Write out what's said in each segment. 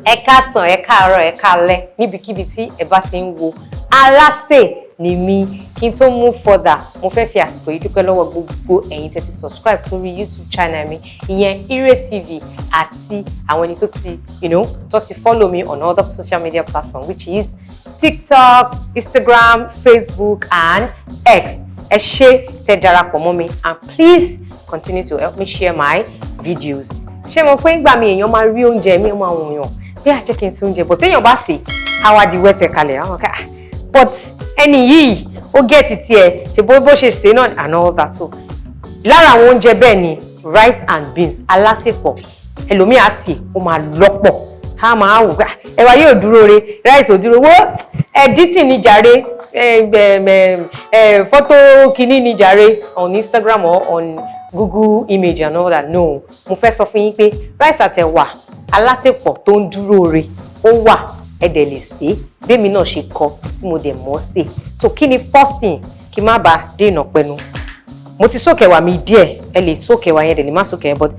ẹ káàsán, ẹ káàárọ̀, ẹ káalẹ́ níbikíbi tí ẹ bá ti ń wo Alase Nimi. Kí n tó move further, mo fẹ́ fi àsìkò yìí dúpẹ́ lọ́wọ́ gbogbo ẹ̀yin tẹ́ ti subscribe sórí YouTube channel mi, ìyẹn IreTV, àti àwọn ẹni tó ti, tó ti follow me on other social media platforms, which is TikTok, Instagram, Facebook, and X. Ẹ ṣé tẹ́ darapọ̀ mọ́ mi, and please continue to help me share my videos. Ṣé mo pé ìgbà mi èèyàn máa rí oúnjẹ mi, ó máa wùn yàn bí àjẹ́ kí n sí oúnjẹ, but téèyàn bá sè àwa di wẹ́tẹ̀ kalẹ̀ àwọn ká but ẹni yìí ó gẹ́ẹ̀tì tiẹ̀ ṣe bó ṣe ṣe náà and all that. So lára àwọn oúnjẹ bẹ́ẹ̀ ni rice and beans alásèpọ̀, ẹlòmíì á sè ó máa lọ́pọ̀, á máa wù ká ẹ̀wà yóò dúró re rice ò dúró wó editing ní jàre photo kìíní ní jàre on Instagram or on Google image and all that. No, mo fẹ́ sọ fún yín pé rice àtẹ̀wà alásèpọ̀ tó ń dúró re ó wà, ẹ dẹ̀ lè sè bẹ́ẹ̀ mi náà ṣe kọ́ tí mo dẹ̀ mọ̀ sè. So kí ni first thing kí má bàa dènà pẹnu, mo ti soak ẹ̀wà mi díẹ̀, ẹ lè soak ẹ̀wà yẹn, dẹ̀ lè má soak ẹ̀yẹn, but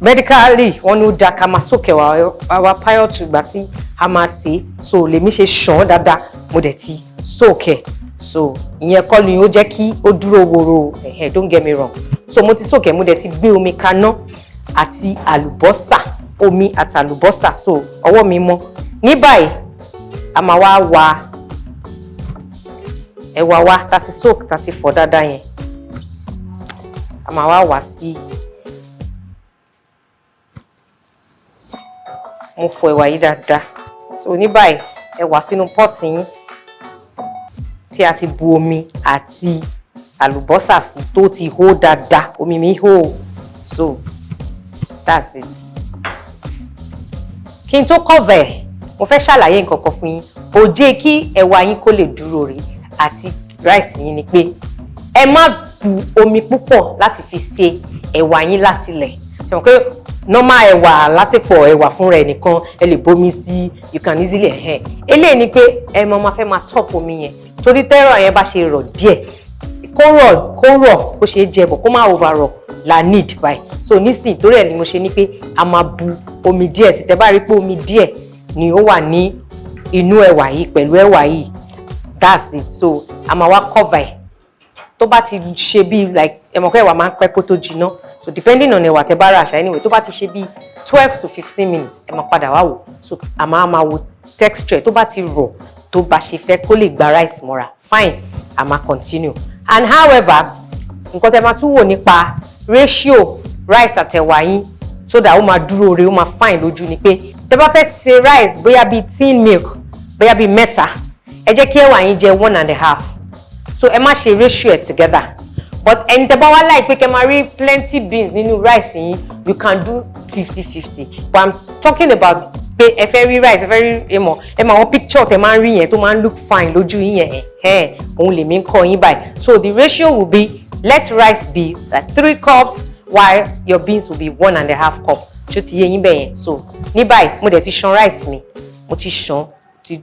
medically wọ́n ní ó dáa ká máa soak ẹ̀wà wa prior to ìgbà tí a máa sè. So lèmi ṣe ṣàn dáadáa, mo dẹ̀ ti soak ẹ̀, so ìyẹn kọ́ ni ó jẹ́ kí ó dúró woro, don't get me wrong. So mo ti soak ẹ̀, mo dẹ̀ ti gbé omi kaná àti àlùbọ́sà, omi àti àlùbọ́sà, so ọwọ́ mi mọ́. Ní báyìí a máa wá wa ẹ̀wà wa tá ti soak tá ti fọ̀ dáadáa yẹn, a máa wá wá sí, mo fọ̀ ẹ̀wà yìí dáadáa. So ní báyìí ẹ wá sínú pọ́ọ̀tì yín tí a ti bu omi àti àlùbọ́sà sí tó ti hó dáadáa, omi mi hó, so that's it. Kí n tó cover ẹ̀, mo fẹ́ ṣàlàyé nǹkan kan fún yín. Ó jẹ́ kí ẹ̀wà yín kó lè dúró re àti rice yín ni pé ẹ má bu omi púpọ̀ láti fi ṣe ẹ̀wà yín láti lẹ̀. Ṣé mo pé normal ẹ̀wà lásìpọ̀ ẹ̀wà fún rẹ̀ nìkan ẹ lè bomi sí, you can easily eléyìí ni pé ẹ máa fẹ́ máa top omi yẹn, torí tẹ́rọ̀ yẹn bá ṣe rọ̀ díẹ̀ kó rọ̀ kó ṣe jẹ bọ̀ kó má over la need by. So nísìnyí torí ẹ̀ ni mo ṣe ní pé a máa bu omi díẹ̀ sí. Tẹ́ bá rí pé omi díẹ̀ ni ó wà ní inú ẹ̀wà yìí pẹ̀lú ẹ̀wà yìí, that's it. So a máa wá cover ẹ̀ tó bá ti ṣe bí like ẹ mọ̀ pé ẹ̀wà máa ń pẹ́ kó tó jiná, so depending on ẹ̀wà tẹ́ bá rà àṣà anyway, tó bá ti ṣe bí 12 to 15 minutes ẹ máa padà wá wò. So a máa wo texture tó bá ti rọ̀ tó bá ṣe fẹ́ kó lè gba rice mọ́ra, fine, a máa continue. And however, nǹkan tẹ́ máa tún wò nípa ratio rice àtẹ̀wà yín so that ó máa dúró re, ó máa fine lójú ni pé tẹ́ bá fẹ́ ṣe rice bóyá bí tin milk bóyá bí mẹ́ta, ẹ jẹ́ kí ẹ̀wà yín jẹ́ 1.5. So ẹ má ṣe ratio ẹ̀ together. But ẹni tẹ́ bá wá láì pé kẹ́ máa rí plenty beans nínú rice yín, you can do 50-50. But I'm talking about pé ẹ fẹ́ rí rice, ẹ fẹ́ rí ẹ mọ̀ àwọn picture tẹ́ máa ń rí yẹn tó máa ń look fine lójú yín yẹn, òun lè mí kọ́ yín báyìí. So the ratio will be, let rice be like 3 cups while your beans will be 1.5 cup. Ṣó ti yé yín bẹ́ẹ̀ yẹn. So ní báyìí mo dẹ̀ ti ṣan rice mi, mo ti ṣan,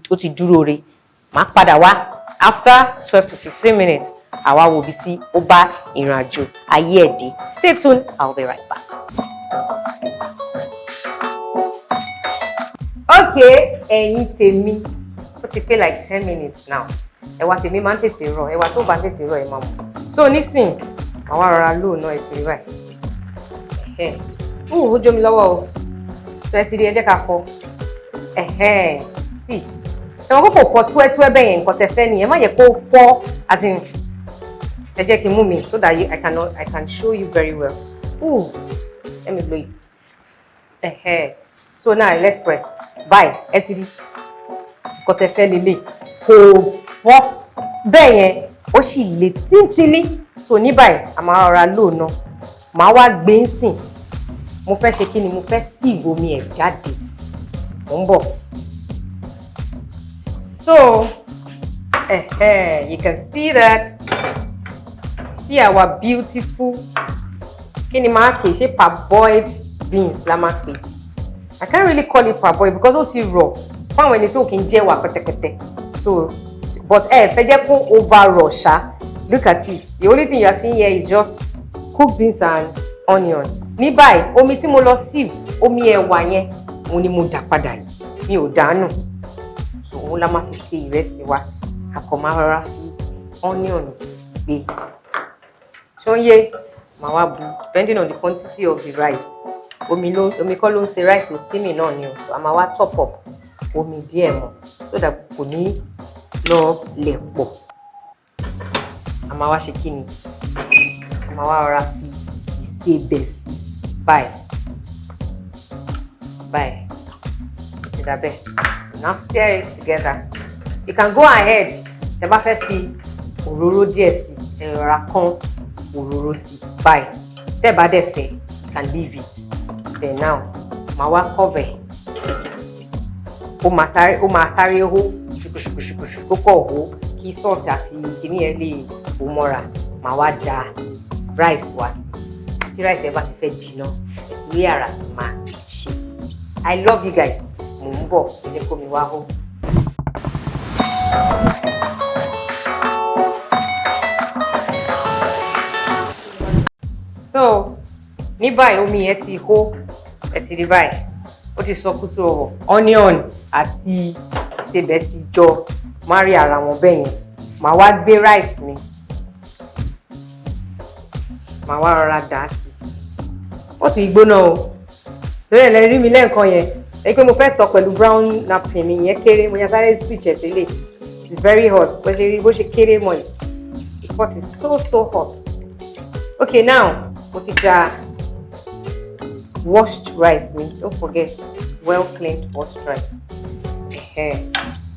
ó ti dúró re. Màá padà wá after 12 to 15 minutes, àwa wo bí tí ó bá ìrìn àjò ayé ẹ̀ dé. Stay tuned, I'll be right back. Okay, ẹ̀yin tèmi, ó ti pé like 10 minutes now. Ẹ̀wà tèmi máa ń tètè rọ̀, ẹ̀wà tó bá tètè rọ̀ ẹ máa mọ̀. So nísìn àwa rọra lò náà ẹ̀sìn báyìí. Ó jó mi lọ́wọ́ o. So ẹ ti rí, ẹ jẹ́ ká fọ. Sí. Ẹ̀wọ̀n kò fọ túẹ́túẹ́ bẹ́ẹ̀ yẹn nǹkan tẹ́ fẹ́ nìyẹn, má yẹ kó fọ́ as in ẹ jẹ́ kí n mú mi so that I can show you very well. Let me blow it. So now let's press. Bye. Ẹ ti rí. Nǹkan tẹ́ fẹ́ lélẹ̀ kò fọ́ bẹ́ẹ̀ yẹn, ó sì le tíntínní. So ní báyìí a máa rọra lò náà, màá wá gbé ń sìn. Mo fẹ́ ṣe kí ni, mo fẹ́ sieve omi ẹ̀ jáde. Mo ń bọ̀. So you can see that. See our beautiful kini máa pè, ṣe parboiled beans la máa pè. I can't really call it parboiled because ó ti rọ̀ fáwọn ẹni tó kì í jẹ wà pẹ̀tẹ̀pẹ̀tẹ̀. So but fẹ́ jẹ́ kó over raw ṣá. Look at it. The only thing you are seeing here is just cooked beans and onion. Ní báyìí omi tí mo lọ sieve, omi ẹ̀wà yẹn òun ni mo dà padà yìí mi ò dànù so òun la máa fi ṣe ìrẹsì wa a kò máa rọra fi onion gbé ṣóyé màá wá bu depending on the quantity of the rice omi kọ́ ló ń ṣe rice o steaming náà ni o so a máa wá top up omi díẹ̀ mọ́ so that kò ní lọ lẹ̀ pọ̀ a máa wá ṣe kí ni a máa wá rọra fi ìsebẹ̀ sí báyìí ìdàbẹ̀ now stir it together you can go ahead tẹ́ bá fẹ́ fi òróró díẹ̀ sí ẹ rọra kán òróró sí báyìí tẹ́ bá dẹ̀ fẹ́ you can leave it then now màá wá cover ó máa sáré hó ṣùkùṣùkùṣùkùṣù tó kọ̀ hó kí sọ́ọ̀sì àti kìíní ẹ lè bò mọ́ra màá wá da rice wá sí tí rice ẹ bá ti fẹ́ jiná ìwé àrà ti máa ṣe I love you guys mò ń bọ̀ ẹ jẹ́ kó mi wá hó. So ní báyìí omi yẹn ti hó ẹ ti rí báyìí ó ti sọ kútó ọ̀rọ̀ onion àti ìsebẹ̀ ti jọ márì ara wọn bẹ́ẹ̀ yẹn màá wá gbé rice mi màá wá rọra dà á sí ó tún gbóná o torí ẹ̀ lẹ́ rí mi lẹ́ẹ̀kan yẹn èyí pé mo fẹ́ sọ pẹ̀lú brown napkin mi yẹn kéré mo yàn sáré switch ẹ̀ sílẹ̀ it's very hot bó ṣe rí bó ṣe kéré mọ́ ẹ̀ the pot is so hot okay now mo ti da washed rice me don't forget well cleaned washed rice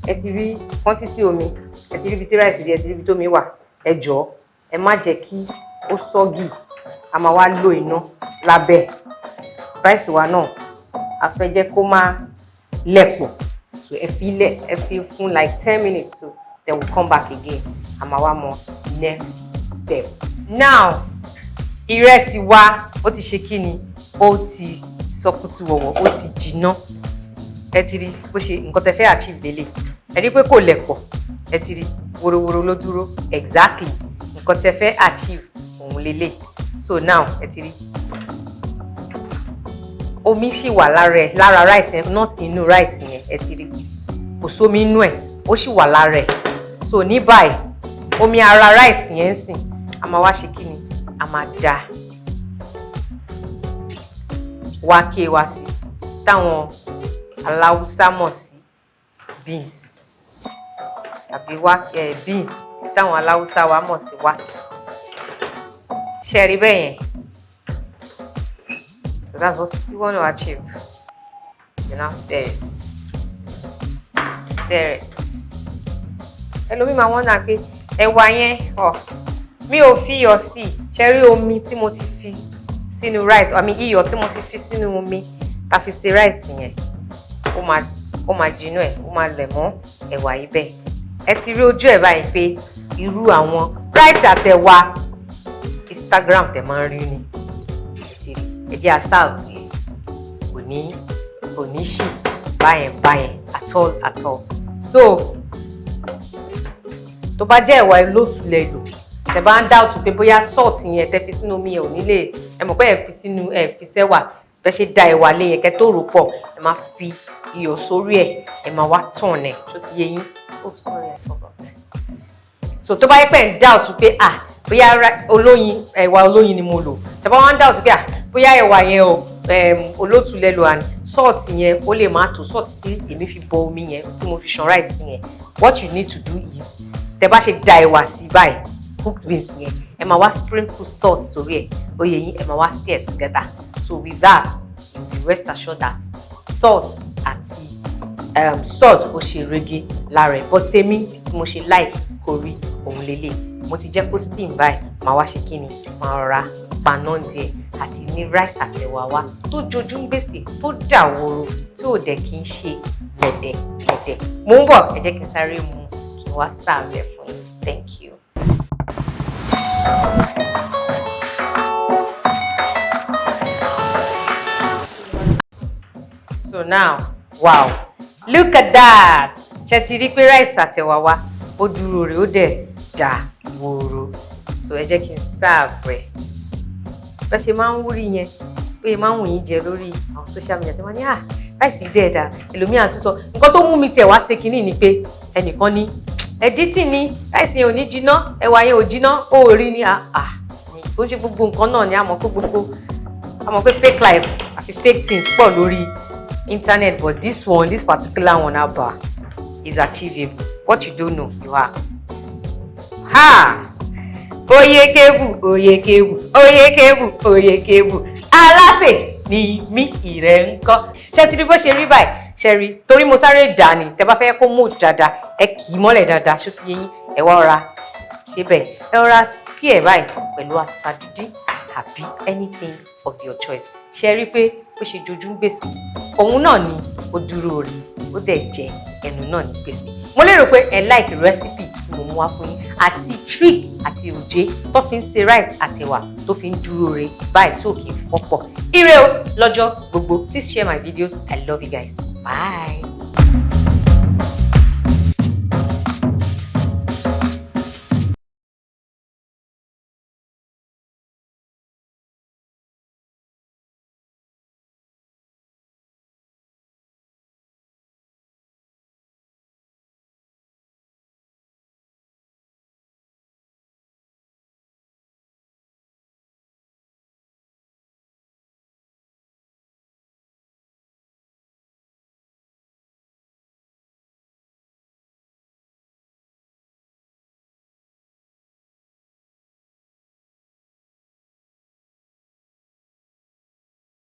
ẹ ti rí quantity omi ẹ ti rí ibi tí rice di ẹ ti rí ibi tó mi wà ẹ jọ̀ọ́ ẹ má jẹ́ kí ó sọ́gì a máa wá lo iná lábẹ́ rice wa náà a fẹ́ jẹ́ kó má lẹ̀pọ̀ so ẹ fi fún like 10 minutes so then we'll come back again a máa wá mọ next step now ìrẹsì wa ó ti ṣe kí ni ó ti sọkútù wọ̀wọ̀ ó ti jiná ẹ ti rí bó ṣe nǹkan tẹ́ fẹ́ achieve lélẹ̀ ẹ rí pé kò lẹ̀pọ̀ ẹ ti rí worowóró ló dúró exactly nǹkan tẹ́ fẹ́ achieve òun lélẹ̀ so now ẹ ti rí omi ṣì wà lára rice yẹn not inú rice yẹn ẹ ti rí kò sómi inú ẹ̀ ó ṣì wà lára ẹ̀ so ní báyìí omi ara rice yẹn ń sìn a máa wá ṣe kí ni a máa da wákè wá sí táwọn aláwùsá mọ̀ sí beans tàbí wákè beans táwọn aláwùsá wa mọ̀ sí wákè ṣe rí bẹ́ẹ̀ yẹn so that's what you want to achieve you now stir it ẹlòmíì máa wọ́n náà pé ẹ̀wà yẹn mi ò fi iyọ̀ sí ṣe rí omi tí mo ti fi sínú rice àmì iyọ̀ tí mo ti fi sínú omi ta fi ṣe rice yẹn ó máa jinú ẹ̀ ó máa lẹ̀ mọ́ ẹ̀wà yìí bẹ́ẹ̀ ẹ ti rí ojú ẹ̀ báyìí pé irú àwọn rice àtẹ̀wà Instagram tẹ̀ máa ń rí ni ẹ ti rí ẹ jẹ́ àṣà kò ní ṣì báyẹn at all so tó bá jẹ́ ẹ̀wà olótùlẹ̀ lò tẹ́ bá ń doubt pé bóyá salt yẹn tẹ́ fi sínú omi ẹ̀ ò nílé ẹ mọ̀ pé ẹ fi sẹ́wà bẹ́ ṣe da ẹ̀wà lé yẹn kẹ́ tó rò pọ̀ ẹ máa fi iyọ̀ sórí ẹ máa wá tàn ẹ̀ tó ti yé yín oh sorry I forgot so tó bá yẹ pé ń doubt pé bóyá ẹ̀wà olóyin ni mo lò tẹ́ bá wá ń doubt pé bóyá ẹ̀wà yẹn olótùlẹ̀ lò àní salt yẹn ó lè má tó salt tí èmi fi bọ omi yẹn tí mo fi ṣan rice yẹn what you need to do is tẹ́ bá ṣe da ẹ̀wà sí báyìí cooked beans yẹn ẹ máa wá sprinkle salt sórí ẹ̀ oyè yín ẹ máa wá stir together so with that you be rest assured that salt àti salt ó ṣe rege lára ẹ̀ but tèmi tí mo ṣe like kò rí òun lélẹ̀ mo ti jẹ́ kó steam báyìí máa wá ṣe kí ni máa rọra paná díẹ̀ àti ní rice àtẹ̀wà wa tó jojú ń gbèsè tó dàwòrò tí ò dẹ̀ kí n ṣe gbẹ̀dẹ̀ mo ń bọ̀ ẹ jẹ́ kí n sáré mu kí n wá serve ẹ̀ fún yín thank you. So now, wow, look at that! Ṣé ti rí pé rice àtẹ̀wà wa ó dúró rẹ̀ ó dẹ̀ dà wòrò. So ẹ jẹ́ kí n serve rẹ̀. Bẹ́ẹ̀ ṣe máa ń wúrí yẹn pé máa ń wù yín jẹ lórí àwọn social media tí wọ́n ní rice dẹ̀ dà ẹlòmíà tún sọ nǹkan tó mú mi tiẹ̀ wá ṣe kinní ni pé ẹnìkan ní editing ni rice yẹn ò ní jiná ẹ̀wà yẹn ò jiná ó rí ni ó ṣe gbogbo nǹkan náà ni a mọ̀ pé fake life àti fake things pọ̀ lórí internet, but this particular one is achievable. What you don't know, you ask. Oyekebu. Alase Nimi Irenko. Ṣé ti rí bó ṣe rí báyìí? Ṣé rí torí mo sáré dà ní tẹ́ bá fẹ́ kó mú dáadáa ẹ kì í mọ́lẹ̀ dáadáa ṣó ti yé yín ẹ wá ọ̀ra ṣe bẹ́ẹ̀ ẹ ọ̀ra kí ẹ báyìí pẹ̀lú ata dídín àbí anything of your choice. Ṣé rí pé bó ṣe jojú ń gbèsè òun náà ni ó dúró rí ó dẹ̀ jẹ ẹnu náà ní gbèsè. Mo lérò pé ẹ like recipe tí mo mú wá fún yín àti trick àti òjé tó fi ń ṣe rice àti ẹ̀wà tó fi ń dúró rí báyìí tó kì í fọ́pọ̀. Ire o lọ́jọ́ gbogbo. Please share my videos. I love you guys. Bye.